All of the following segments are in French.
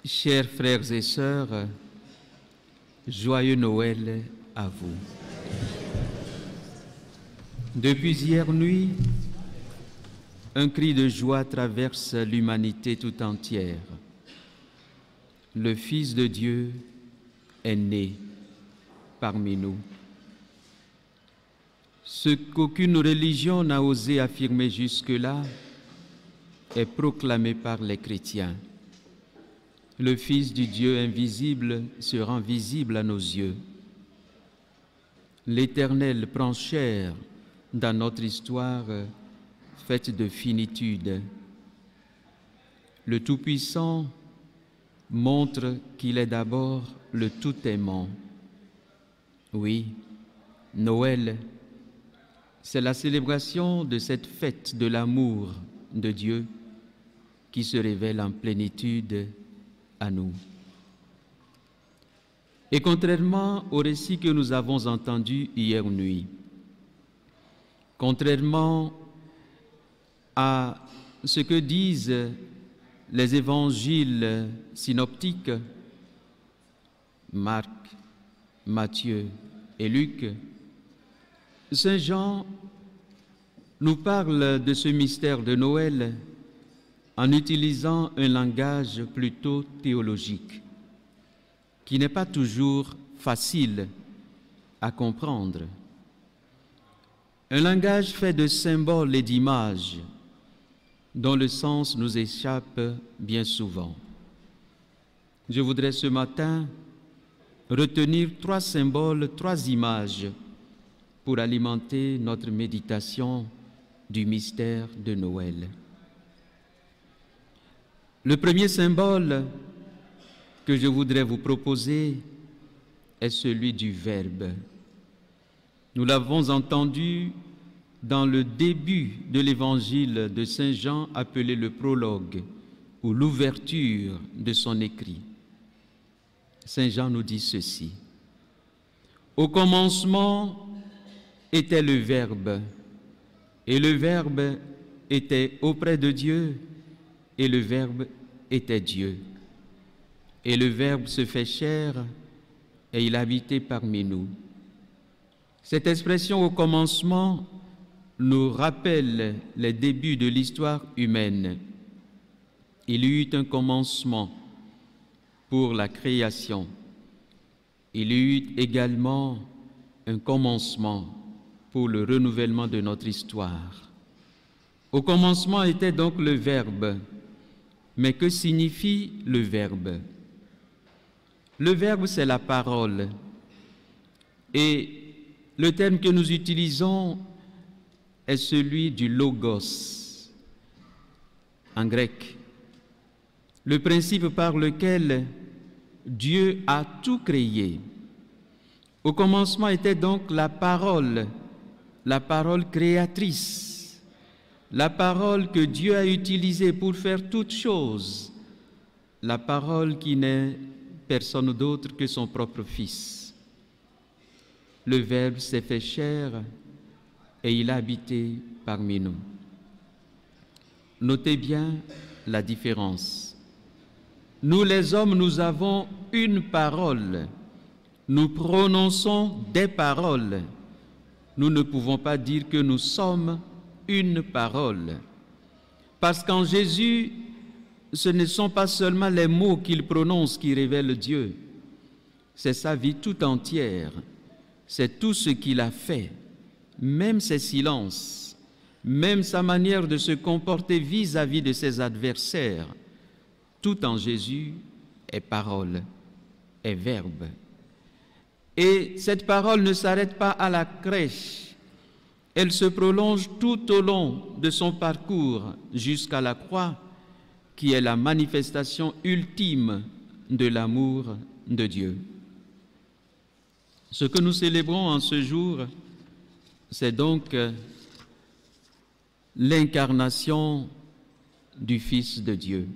Chers frères et sœurs, joyeux Noël à vous. Depuis hier nuit, un cri de joie traverse l'humanité tout entière. Le Fils de Dieu est né parmi nous. Ce qu'aucune religion n'a osé affirmer jusque-là est proclamé par les chrétiens. Le Fils du Dieu invisible se rend visible à nos yeux. L'Éternel prend chair dans notre histoire faite de finitude. Le Tout-Puissant montre qu'il est d'abord le Tout-Aimant. Oui, Noël, c'est la célébration de cette fête de l'amour de Dieu qui se révèle en plénitude à nous. Et contrairement au récit que nous avons entendu hier nuit, contrairement à ce que disent les évangiles synoptiques, Marc, Matthieu et Luc, Saint Jean nous parle de ce mystère de Noël en utilisant un langage plutôt théologique, qui n'est pas toujours facile à comprendre. Un langage fait de symboles et d'images, dont le sens nous échappe bien souvent. Je voudrais ce matin retenir 3 symboles, 3 images pour alimenter notre méditation du mystère de Noël. Le premier symbole que je voudrais vous proposer est celui du Verbe. Nous l'avons entendu dans le début de l'évangile de Saint Jean appelé le prologue ou l'ouverture de son écrit. Saint Jean nous dit ceci: au commencement était le Verbe, et le Verbe était auprès de Dieu, et le Verbe était Dieu. Et le Verbe se fait chair, et il habitait parmi nous. Cette expression au commencement nous rappelle les débuts de l'histoire humaine. Il y eut un commencement pour la création. Il y eut également un commencement pour le renouvellement de notre histoire. Au commencement était donc le Verbe. Mais que signifie le Verbe? Le Verbe, c'est la parole. Et le terme que nous utilisons est celui du logos, en grec. Le principe par lequel Dieu a tout créé. Au commencement était donc la parole créatrice. La parole que Dieu a utilisée pour faire toutes choses, la parole qui n'est personne d'autre que son propre Fils. Le Verbe s'est fait chair et il a habité parmi nous. Notez bien la différence. Nous les hommes, nous avons une parole. Nous prononçons des paroles. Nous ne pouvons pas dire que nous sommes une parole. Parce qu'en Jésus, ce ne sont pas seulement les mots qu'il prononce qui révèlent Dieu, c'est sa vie tout entière, c'est tout ce qu'il a fait, même ses silences, même sa manière de se comporter vis-à-vis de ses adversaires. Tout en Jésus est parole, est verbe. Et cette parole ne s'arrête pas à la crèche. Elle se prolonge tout au long de son parcours jusqu'à la croix, qui est la manifestation ultime de l'amour de Dieu. Ce que nous célébrons en ce jour, c'est donc l'incarnation du Fils de Dieu.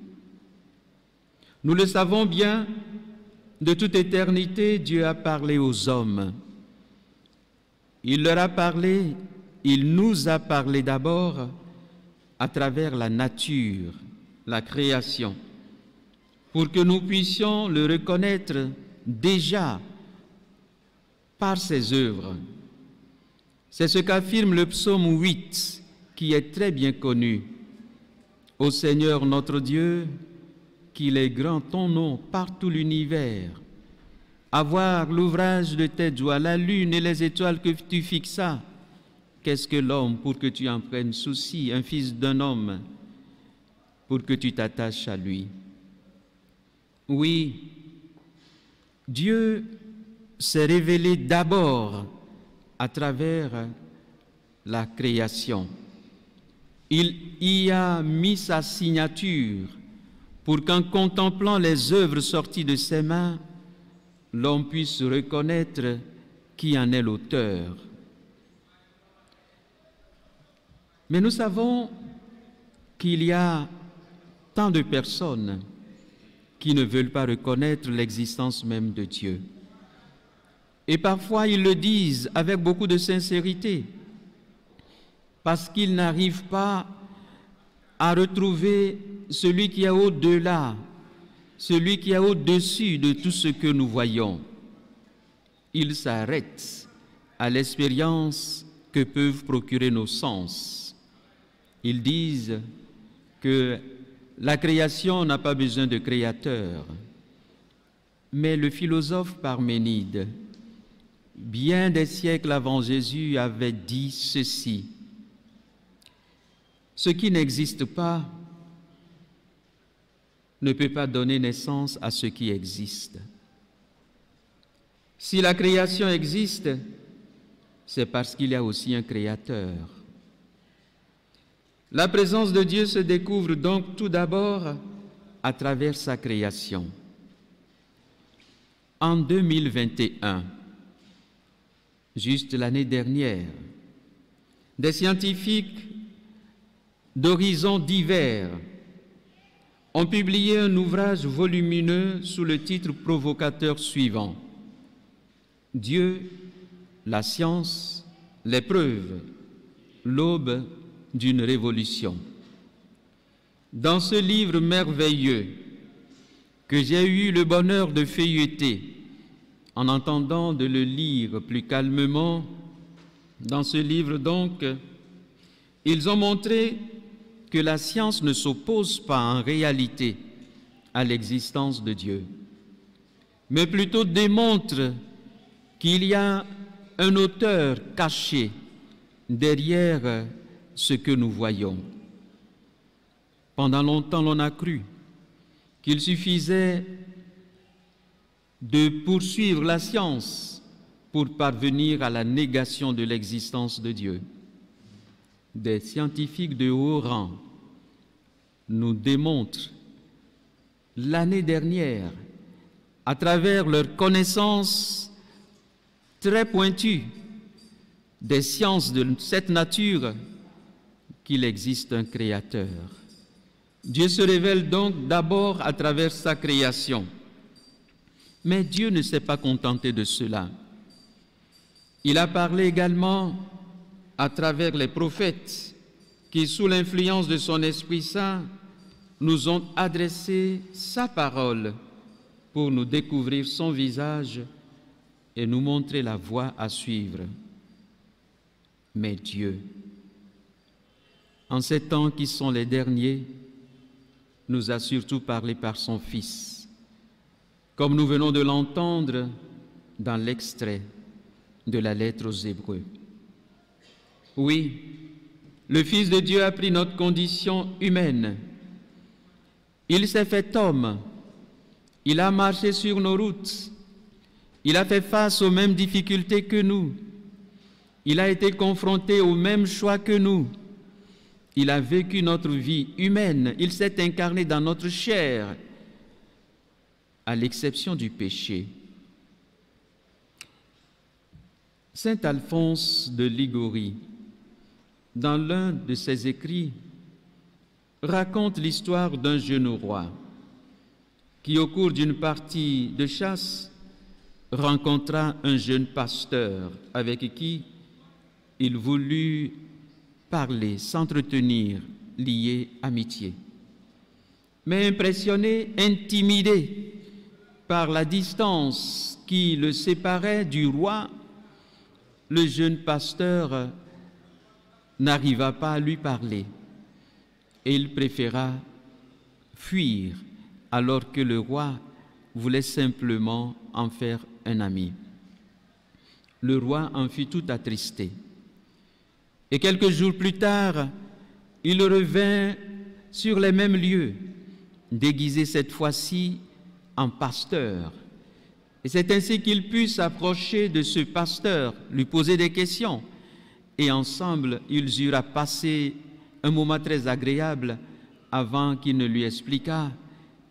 Nous le savons bien, de toute éternité, Dieu a parlé aux hommes. Il leur a parlé. Il nous a parlé d'abord à travers la nature, la création. pour que nous puissions le reconnaître déjà par ses œuvres. C'est ce qu'affirme le psaume 8, qui est très bien connu. Ô Seigneur notre Dieu, qu'il est grand ton nom par tout l'univers. À voir l'ouvrage de tes doigts, la lune et les étoiles que tu fixas. Qu'est-ce que l'homme pour que tu en prennes souci, un fils d'un homme, pour que tu t'attaches à lui? Oui, Dieu s'est révélé d'abord à travers la création. Il y a mis sa signature pour qu'en contemplant les œuvres sorties de ses mains, l'homme puisse reconnaître qui en est l'auteur. Mais nous savons qu'il y a tant de personnes qui ne veulent pas reconnaître l'existence même de Dieu. Et parfois, ils le disent avec beaucoup de sincérité, parce qu'ils n'arrivent pas à retrouver celui qui est au-delà, celui qui est au-dessus de tout ce que nous voyons. Ils s'arrêtent à l'expérience que peuvent procurer nos sens. Ils disent que la création n'a pas besoin de créateur. Mais le philosophe Parménide, bien des siècles avant Jésus, avait dit ceci: ce qui n'existe pas ne peut pas donner naissance à ce qui existe. Si la création existe, c'est parce qu'il y a aussi un créateur. La présence de Dieu se découvre donc tout d'abord à travers sa création. En 2021, juste l'année dernière, des scientifiques d'horizons divers ont publié un ouvrage volumineux sous le titre provocateur suivant: Dieu, la science, les preuves, l'aube d'une révolution. Dans ce livre merveilleux que j'ai eu le bonheur de feuilleter, en entendant de le lire plus calmement, dans ce livre donc, ils ont montré que la science ne s'oppose pas en réalité à l'existence de Dieu, mais plutôt démontre qu'il y a un auteur caché derrière ce que nous voyons. Pendant longtemps, l'on a cru qu'il suffisait de poursuivre la science pour parvenir à la négation de l'existence de Dieu. Des scientifiques de haut rang nous démontrent l'année dernière, à travers leur connaissance très pointue des sciences de cette nature, qu'il existe un créateur. Dieu se révèle donc d'abord à travers sa création. Mais Dieu ne s'est pas contenté de cela. Il a parlé également à travers les prophètes qui, sous l'influence de son Esprit Saint, nous ont adressé sa parole pour nous découvrir son visage et nous montrer la voie à suivre. Mais Dieu, en ces temps qui sont les derniers, nous a surtout parlé par son Fils, comme nous venons de l'entendre dans l'extrait de la lettre aux Hébreux. Oui, le Fils de Dieu a pris notre condition humaine. Il s'est fait homme. Il a marché sur nos routes. Il a fait face aux mêmes difficultés que nous. Il a été confronté aux mêmes choix que nous. Il a vécu notre vie humaine. Il s'est incarné dans notre chair, à l'exception du péché. Saint Alphonse de Liguori, dans l'un de ses écrits, raconte l'histoire d'un jeune roi qui, au cours d'une partie de chasse, rencontra un jeune pasteur avec qui il voulut parler, s'entretenir, lier amitié. mais impressionné, intimidé par la distance qui le séparait du roi, le jeune pasteur n'arriva pas à lui parler et il préféra fuir alors que le roi voulait simplement en faire un ami. Le roi en fut tout attristé. Et quelques jours plus tard, il revint sur les mêmes lieux, déguisé cette fois-ci en pasteur. Et c'est ainsi qu'il put s'approcher de ce pasteur, lui poser des questions. Et ensemble, ils eurent à passer un moment très agréable avant qu'il ne lui expliquât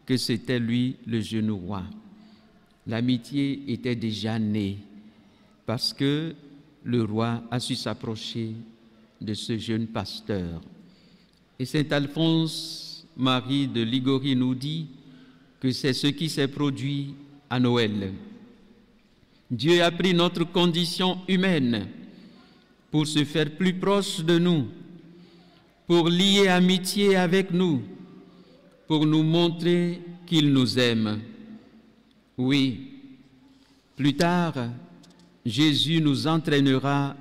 que c'était lui le jeune roi. L'amitié était déjà née parce que le roi a su s'approcher de ce jeune pasteur. Et saint Alphonse Marie de Ligorie nous dit que c'est ce qui s'est produit à Noël. Dieu a pris notre condition humaine pour se faire plus proche de nous, pour lier amitié avec nous, pour nous montrer qu'il nous aime. Oui, plus tard, Jésus nous entraînera,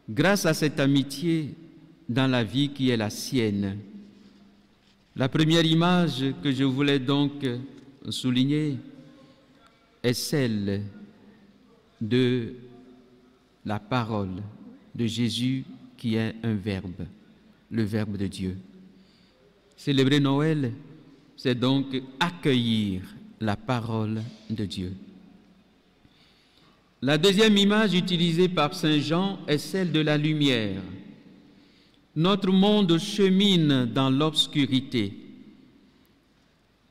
grâce à cette amitié, dans la vie qui est la sienne. La première image que je voulais donc souligner est celle de la parole de Jésus qui est un verbe, le Verbe de Dieu. Célébrer Noël, c'est donc accueillir la parole de Dieu. La deuxième image utilisée par saint Jean est celle de la lumière. Notre monde chemine dans l'obscurité.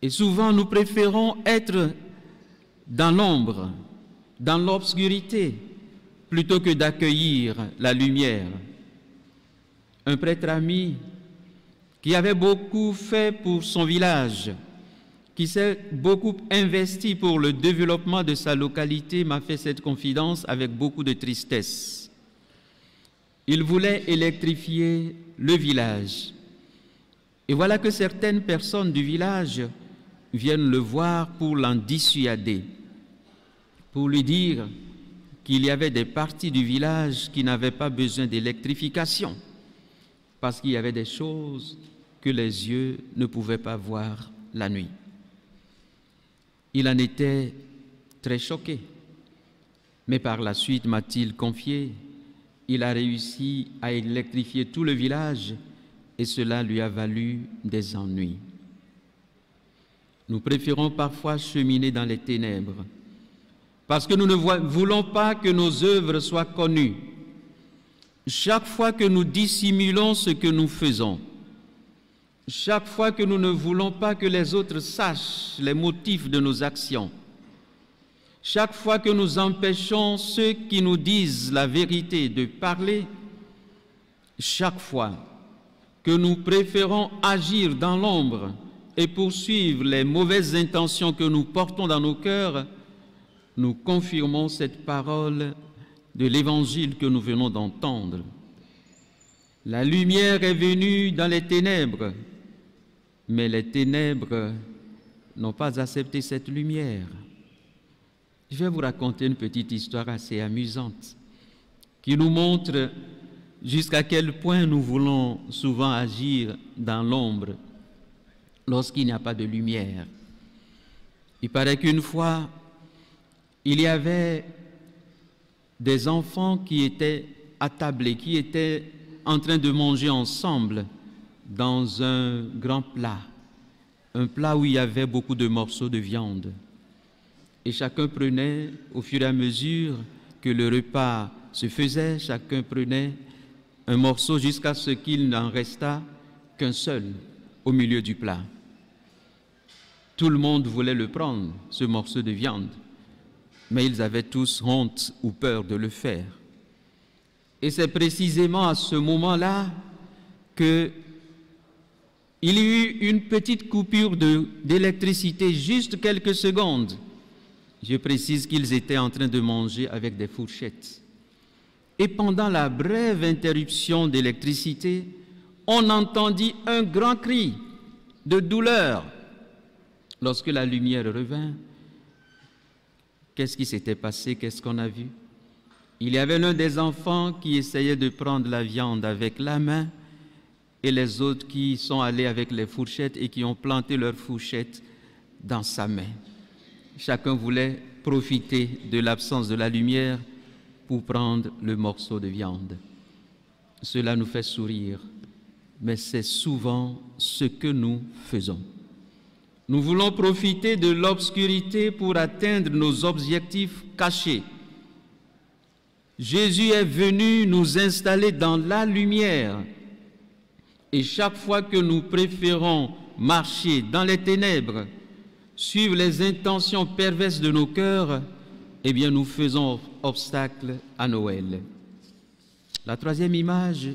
Et souvent, nous préférons être dans l'ombre, dans l'obscurité, plutôt que d'accueillir la lumière. Un prêtre ami qui avait beaucoup fait pour son village, qui s'est beaucoup investi pour le développement de sa localité, m'a fait cette confidence avec beaucoup de tristesse. Il voulait électrifier le village. Et voilà que certaines personnes du village viennent le voir pour l'en dissuader, pour lui dire qu'il y avait des parties du village qui n'avaient pas besoin d'électrification, parce qu'il y avait des choses que les yeux ne pouvaient pas voir la nuit. Il en était très choqué, mais par la suite, m'a-t-il confié, il a réussi à électrifier tout le village et cela lui a valu des ennuis. Nous préférons parfois cheminer dans les ténèbres parce que nous ne voulons pas que nos œuvres soient connues. Chaque fois que nous dissimulons ce que nous faisons, chaque fois que nous ne voulons pas que les autres sachent les motifs de nos actions, chaque fois que nous empêchons ceux qui nous disent la vérité de parler, chaque fois que nous préférons agir dans l'ombre et poursuivre les mauvaises intentions que nous portons dans nos cœurs, nous confirmons cette parole de l'Évangile que nous venons d'entendre. La lumière est venue dans les ténèbres, mais les ténèbres n'ont pas accepté cette lumière. Je vais vous raconter une petite histoire assez amusante qui nous montre jusqu'à quel point nous voulons souvent agir dans l'ombre lorsqu'il n'y a pas de lumière. Il paraît qu'une fois, il y avait des enfants qui étaient attablés, qui étaient en train de manger ensemble dans un grand plat, un plat où il y avait beaucoup de morceaux de viande. Et chacun prenait, au fur et à mesure que le repas se faisait, chacun prenait un morceau jusqu'à ce qu'il n'en restât qu'un seul au milieu du plat. Tout le monde voulait le prendre, ce morceau de viande, mais ils avaient tous honte ou peur de le faire. Et c'est précisément à ce moment-là qu'il y eut une petite coupure d'électricité, juste quelques secondes. Je précise qu'ils étaient en train de manger avec des fourchettes. Et pendant la brève interruption d'électricité, on entendit un grand cri de douleur Lorsque la lumière revint, qu'est-ce qui s'était passé? Qu'est-ce qu'on a vu? Il y avait l'un des enfants qui essayait de prendre la viande avec la main et les autres qui sont allés avec les fourchettes et qui ont planté leurs fourchettes dans sa main. Chacun voulait profiter de l'absence de la lumière pour prendre le morceau de viande. Cela nous fait sourire, mais c'est souvent ce que nous faisons. Nous voulons profiter de l'obscurité pour atteindre nos objectifs cachés. Jésus est venu nous installer dans la lumière. Et chaque fois que nous préférons marcher dans les ténèbres, suivre les intentions perverses de nos cœurs, eh bien nous faisons obstacle à Noël. La troisième image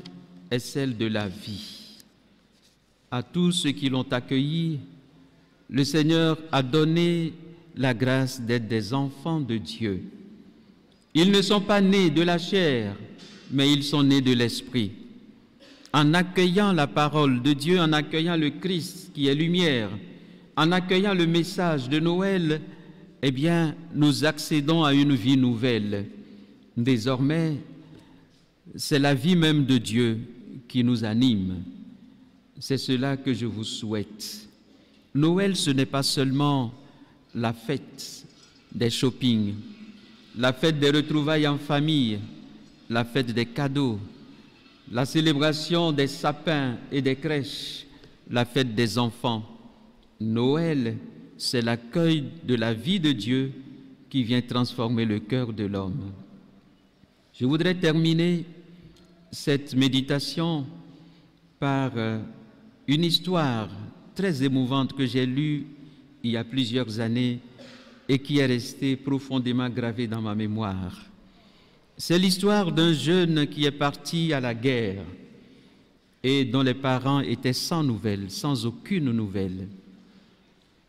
est celle de la vie. À tous ceux qui l'ont accueilli, le Seigneur a donné la grâce d'être des enfants de Dieu. Ils ne sont pas nés de la chair, mais ils sont nés de l'Esprit. En accueillant la parole de Dieu, en accueillant le Christ qui est lumière, en accueillant le message de Noël, eh bien, nous accédons à une vie nouvelle. Désormais, c'est la vie même de Dieu qui nous anime. C'est cela que je vous souhaite. Noël, ce n'est pas seulement la fête des shoppings, la fête des retrouvailles en famille, la fête des cadeaux, la célébration des sapins et des crèches, la fête des enfants. Noël, c'est l'accueil de la vie de Dieu qui vient transformer le cœur de l'homme. Je voudrais terminer cette méditation par une histoire très émouvante que j'ai lue il y a plusieurs années et qui est restée profondément gravée dans ma mémoire. C'est l'histoire d'un jeune qui est parti à la guerre et dont les parents étaient sans nouvelles, sans aucune nouvelle.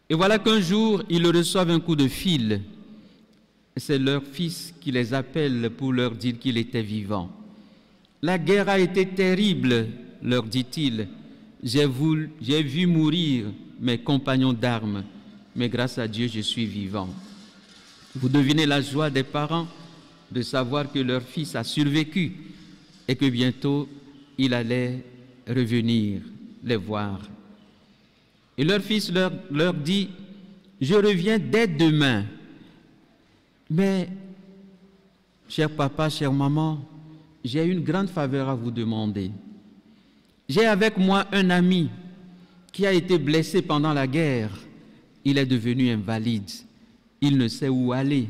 Et voilà qu'un jour, ils reçoivent un coup de fil. C'est leur fils qui les appelle pour leur dire qu'il était vivant. La guerre a été terrible, leur dit-il. J'ai vu mourir mes compagnons d'armes, mais grâce à Dieu, je suis vivant. Vous devinez la joie des parents de savoir que leur fils a survécu et que bientôt, il allait revenir les voir. Et leur fils leur dit, « Je reviens dès demain. Mais, cher papa, chère maman, j'ai une grande faveur à vous demander. J'ai avec moi un ami qui a été blessé pendant la guerre. Il est devenu invalide. Il ne sait où aller.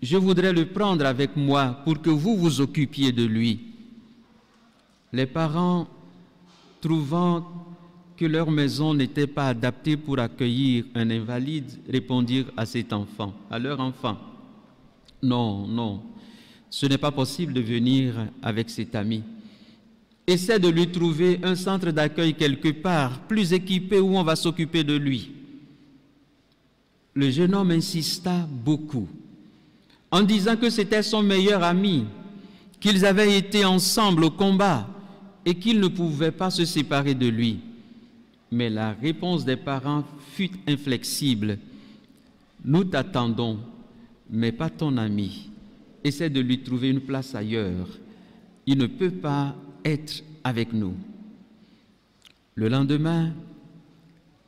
Je voudrais le prendre avec moi pour que vous vous occupiez de lui. » Les parents, trouvant que leur maison n'était pas adaptée pour accueillir un invalide, répondirent à cet enfant, à leur enfant, « Non, non, ce n'est pas possible de venir avec cet ami. Essaie de lui trouver un centre d'accueil quelque part, plus équipé, où on va s'occuper de lui. » Le jeune homme insista beaucoup, en disant que c'était son meilleur ami, qu'ils avaient été ensemble au combat et qu'ils ne pouvaient pas se séparer de lui. Mais la réponse des parents fut inflexible. « Nous t'attendons, mais pas ton ami. Essaie de lui trouver une place ailleurs. Il ne peut pas être avec nous. » Le lendemain,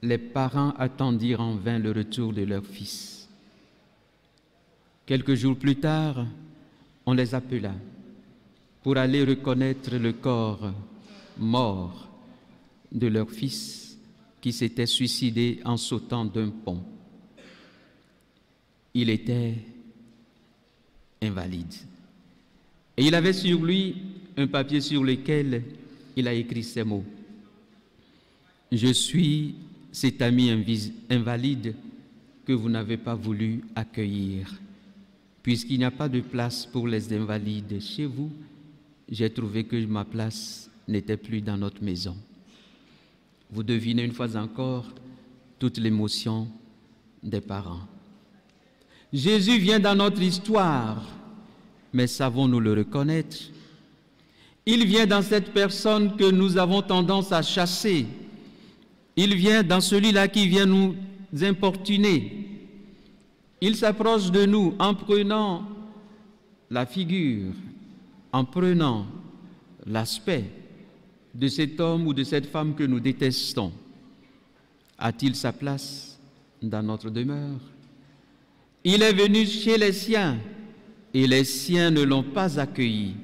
les parents attendirent en vain le retour de leur fils. Quelques jours plus tard, on les appela pour aller reconnaître le corps mort de leur fils qui s'était suicidé en sautant d'un pont. Il était invalide. Et il avait sur lui un papier sur lequel il a écrit ces mots. « Je suis cet ami invalide que vous n'avez pas voulu accueillir. Puisqu'il n'y a pas de place pour les invalides chez vous, j'ai trouvé que ma place n'était plus dans notre maison. » Vous devinez une fois encore toute l'émotion des parents. Jésus vient dans notre histoire, mais savons-nous le reconnaître? Il vient dans cette personne que nous avons tendance à chasser. Il vient dans celui-là qui vient nous importunés. Il s'approche de nous en prenant la figure, en prenant l'aspect de cet homme ou de cette femme que nous détestons. A-t-il sa place dans notre demeure? Il est venu chez les siens et les siens ne l'ont pas accueilli.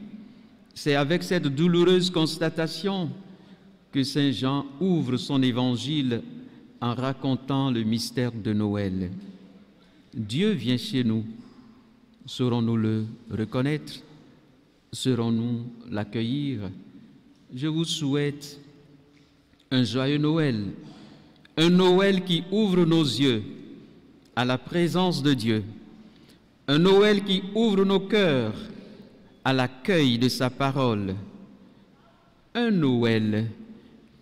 C'est avec cette douloureuse constatation que Saint Jean ouvre son évangile en racontant le mystère de Noël. Dieu vient chez nous. Saurons-nous le reconnaître? Saurons-nous l'accueillir? Je vous souhaite un joyeux Noël, un Noël qui ouvre nos yeux à la présence de Dieu, un Noël qui ouvre nos cœurs à l'accueil de sa parole, un Noël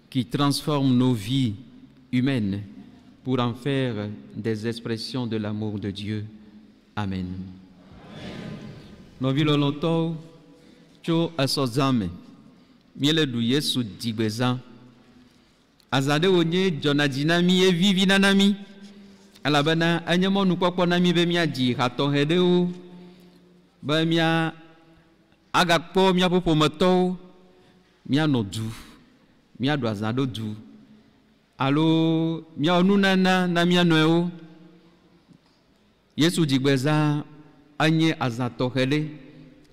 qui transforme nos vies humaines pour en faire des expressions de l'amour de Dieu. Amen. Novi loloto tso esozame miele du Yesu digbeza azade wonye jonadinami evivi nanami alabana anyemo nukpɔkpɔ nami be miadzi hatɔhe ɖewo be mia agakpɔ miaƒe ƒometɔwo mianɔ du miaɖu azã ɖo du alo miawɔ nunana na mia nɔewo. Yesu dzigbeza anye azã tɔxɛ ɖe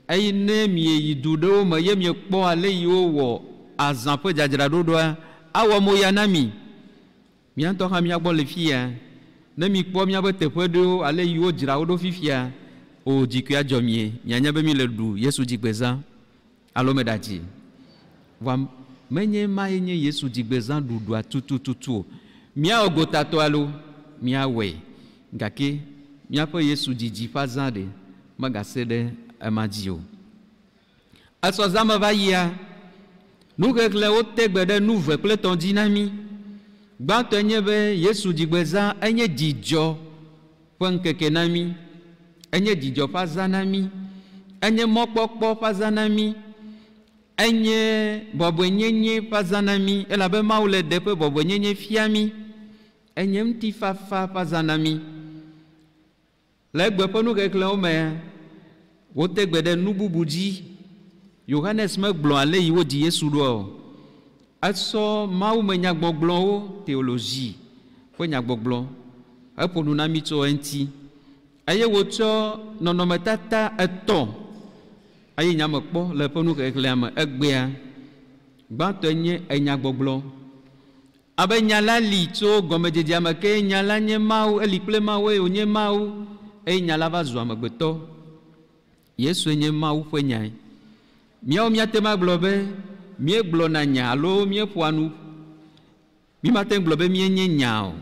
eye ne mieyi du ɖewo me ye miekpɔ ale yiwo wɔ azã ƒe dzadzraɖoɖoa awɔ moya na mi. Mia ŋutɔ hã miagbɔ le fia ne mikpɔ miaƒe teƒe ɖewo ale yiwo dzra wo ɖo fifia o dzikui adzɔ mie mianya be mi le ɖu Yesu dzigbeza alo meɖadzi. Vɔ menye ma ye nye Yesu dzigbeza ɖuɖua tutututu o. Miawɔ gotatɔ alo miawɔe gake miaƒe Yesu dzidzi ƒe azã ɖe megase ɖe ema dzi o. Esɔzãme va yia nuxexlẽwo te gbe ɖe nu ve kple tɔ̃ dzi na mi. Gbãtɔ nye be Yesu dzigbeza enye dzidzɔ ƒe ŋkeke na mi, enye dzidzɔ ƒe azã na mi, enye mɔkpɔkpɔ ƒe azã na mi, enye bɔbɔenyenye ƒe azã na mi elabe Mawu le de ƒe bɔbɔenyenye fia mi, enye ŋutifafa ƒe azã na mi. Le egbe ƒe nuxexlẽwo mea wote gbe ɖe nu bubu dzi. Yohanes megblɔ ale yi wodzi Yesu ɖoa o. Esɔ Mawu me nyagbɔgblɔwo teologie ƒe nyagbɔgblɔ eƒo nu na mi tso eŋuti eye wotsɔ nɔnɔmetata etɔ̃ eye nyame kpɔ le ƒe nuxexlẽa me egbea. Gbãtɔe nye enyagbɔgblɔ abe nya la li tso gɔmedzedzea me ke nya la nye Mawu, eli kple Mawu eye wònye Mawu eye nya la va zu amegbetɔ. Yesu nye Mawu ƒe nyae. Míawo míate ŋu agblɔ be míegblɔna nya alo míeƒoa nu, mímate ŋu gblɔ be míenye nya o.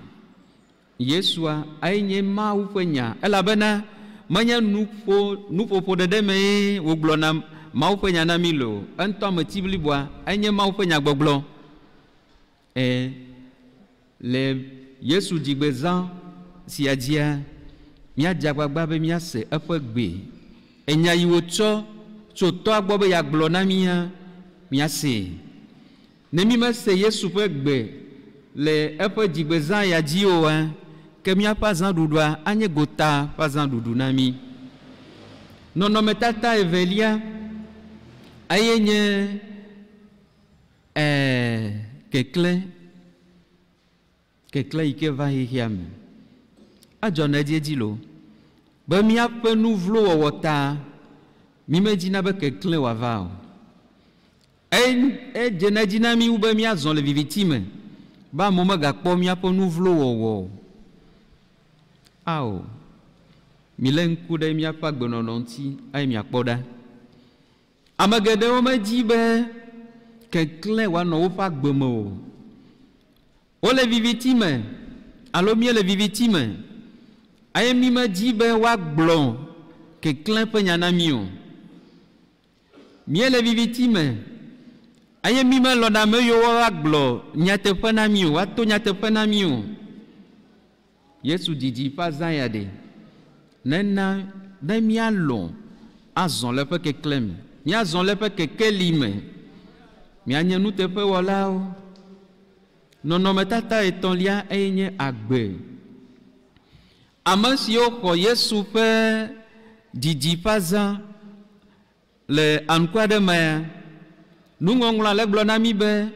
Yesua enye Mawu ƒe nya elabena menye nuƒoƒo ɖeɖe mee wògblɔna Mawu ƒe nya na mi le o. Entɔ ameti bliboa enye Mawu ƒe nyagbɔgblɔ. Le Yesu dzigbezã sia dzia míadze agbagba be míase eƒe gbe. Enya yi wòtsɔ tso tɔa gbɔ be yeagblɔ na mia míase. Ne mi mese Yesu ƒe gbe le eƒe dzigbezã ya dzi oa ke míaƒe azãɖuɖua anye gota ƒe azãɖuɖu na mi. Nɔnɔmetata evelia eye nye keklẽ yi ke va xexea me. Adzɔ ne edzi lo be míaƒe nu vlo wɔwɔ ta mi medzina be keklẽ wòava o. Edze ne edzi na mi wu be míazɔ le viviti me be amewo megakpɔ míaƒe nu vlo wɔwɔ o. Ao, mi le ŋku ɖe míaƒe agbenɔnɔ ŋuti eye miakpɔ ɖa. Ame geɖewo medzi be keklẽ wòanɔ woƒe agbe me o. Wole viviti me alo míele viviti me eye mi medzi be woagblɔ keklẽ ƒe nya na mi o. Míele viviti me eye mi melɔ̃na ame yiwo woagblɔ nyateƒe na mi o, woato nyateƒe na mi o. Yesu didi ƒe azã ya ɖe nena ne míalɔ̃ azɔ le eƒe keklẽ me, míazɔ le eƒe kekeli me, míanye nuteƒewɔlawo. Nɔnɔmetata etɔ̃lia eye nye agbe ame siwo xɔ Yesu ƒe didiƒazã le anuku aɖe mea, nuŋɔŋlɔ le gblɔ na mi be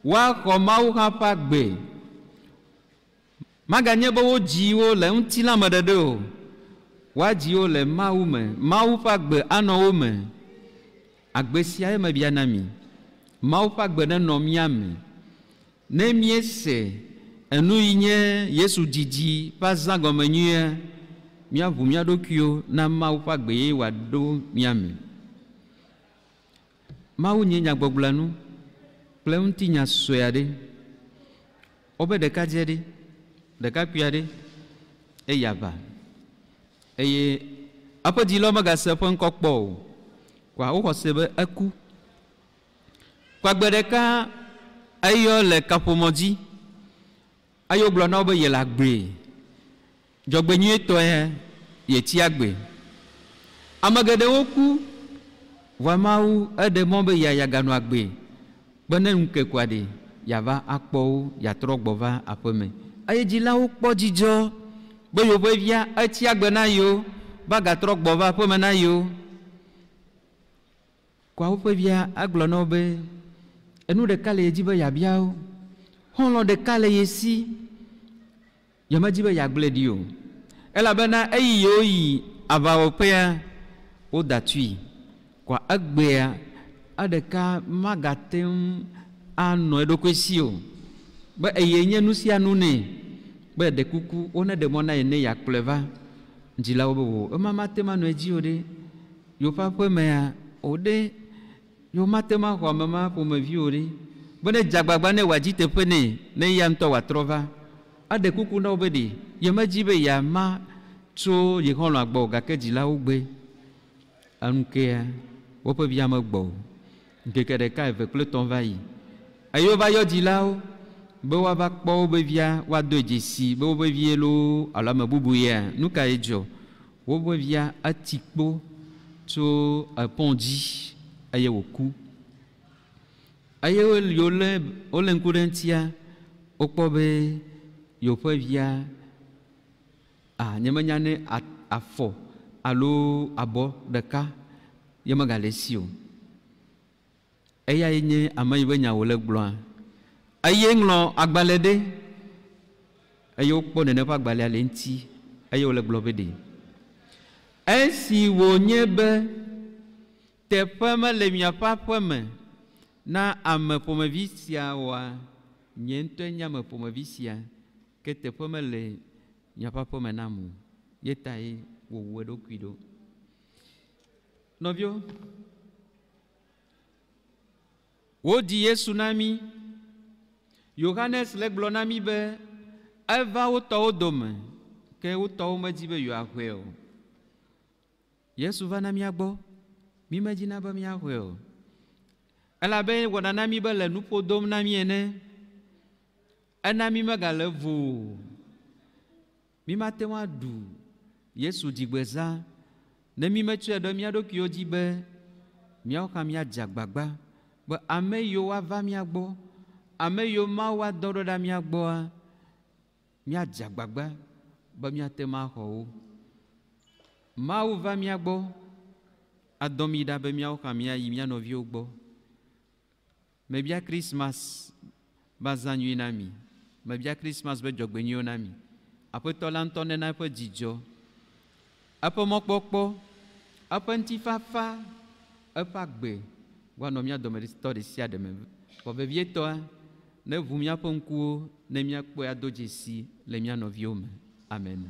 woaxɔ Mawu hã ƒe agbe. Maganye be wodzi wo le ŋutilã me ɖeɖe o, woadzi wo le Mawu me. Mawu ƒe agbe anɔ wo me. Agbe sia ye mebia na mi. Mawu ƒe agbe nenɔ mía me. Ne miese enu yi nye Yesu didi ƒe azã gɔme nyuie, míaʋu mía ɖokuiwo na Mawu ƒe agbe ye wòaɖo mía me. Mawu nye nyagbɔgblɔnu kple ŋutinya sue aɖe. Wobe ɖekadze aɖe, ɖekakpui aɖe, eya va. Eye eƒe dzilawo megase eƒe ŋkɔ kpɔ o. Kɔa woxɔ se be eku. Kɔa gbe ɖeka eyɔ le kaƒomɔ dzi. Eye wogblɔ na wo be yele agbe. Dzɔgbenyuietɔe yetsi agbe. Ame geɖewo ku. Vɔa Mawu eɖe mɔ be yeaganɔ agbe. Be ne ŋu ke koa ɖe yeava akpɔ wo, yeatrɔ gbɔ va aƒe me. Eye dzilawo kpɔ dzidzɔ be yewoƒe via etsi agbe na yewo, va gatrɔ gbɔ va aƒe me na yewo. Kɔa woƒe via agblɔ na wo be enu ɖeka le ye dzi be yeabia wo. Xɔlɔ̃ ɖeka le ye si. Yemedzi be yeagblẽ ɖi o. Elabena eyi yewo yi aʋawɔƒea woda tui. Kɔa egbea eɖeka magate ŋu anɔ eɖokui si o. Be eye nye nu sia nu nɛ. Be ɖe kuku wone ɖe mɔ na ye ne yeakplɔe va. Dzilawo be wo ema mate manɔ edzi o ɖe. Yewoƒe aƒe mea o ɖe. Yewo mate ma xɔ ame ma ƒomevi o ɖe. Be ne dzagbagba ne wòadzi teƒe nɛ ne ya ŋutɔ wòatrɔ va. Eɖe kuku na wo be ɖe yemedzi be yeama tso ye xɔlɔ̃a gbɔ o, gake dzilawo gbe. Enukea woƒe via megbɔ o. Ŋkeke ɖeka eve kple etɔ̃ va yi. Eye wova yɔ dzilawo be woava kpɔ wobe via woado dzesi be wobe vie loo alo ame bubu ya. Nu ka ye dzɔ? Wobe via eti kpo tso pont dzi eye wòku. Eye wole ŋku ɖe ŋutia, wokpɔ be yewoƒe via nyemenya ne afɔ alo abɔ ɖeka ye megale esi o. Eya ye nye ame yi be nya wòle gblɔa. Eye ŋlɔ agbalẽ ɖe eye wokpɔ nene ƒe agbalẽa le eŋuti eye wòle gblɔ be ɖe esi wònye be teƒe mele miaƒe aƒe me na ame ƒomevi sia oa, nye ŋutɔe nye ame ƒomevi sia, ke teƒe mele miaƒe aƒe me nam o. Ye ta ye wòwu eɖokui ɖo. Nɔviwo, woɖi Yesu na mi. Yohanes le gblɔ na mi be eva wotɔwo dome, ke wotɔwo medzi be yewoaxɔe o. Yesu va na mia gbɔ, mi medzina be miaxɔe o. Elabe wɔna na mi be le nuƒo dom na mi ene. Ena mi megale vo o. Mi mate ŋu aɖu Yesu dzigbezã ne mi metsɔe ɖe mia ɖokuiwo dzi be miawo hã miadze agbagba be ame yiwo wava mia gbɔ, ame yiwo Mawu adɔ ɖo ɖa mia gbɔa, miadze agbagba be miate ŋu axɔ wo. Mawu va mia gbɔ adɔ mi ɖa be miawo hã miayi mia nɔviwo gbɔ. Mebia Christmas be azã nyui na mi. Mebia Christmas be dzɔgbenyuiwo na mi. Aƒetɔ la ŋutɔ nena eƒe dzidzɔ, eƒe mɔkpɔkpɔ, eƒe ŋutifafa, eƒe agbe woanɔ mía dometɔ ɖe sia ɖe me. Vɔ vevietɔa, ne ʋu míaƒe ŋkuwo ne míakpɔe ado dzesi le mía nɔviwo me. Amen.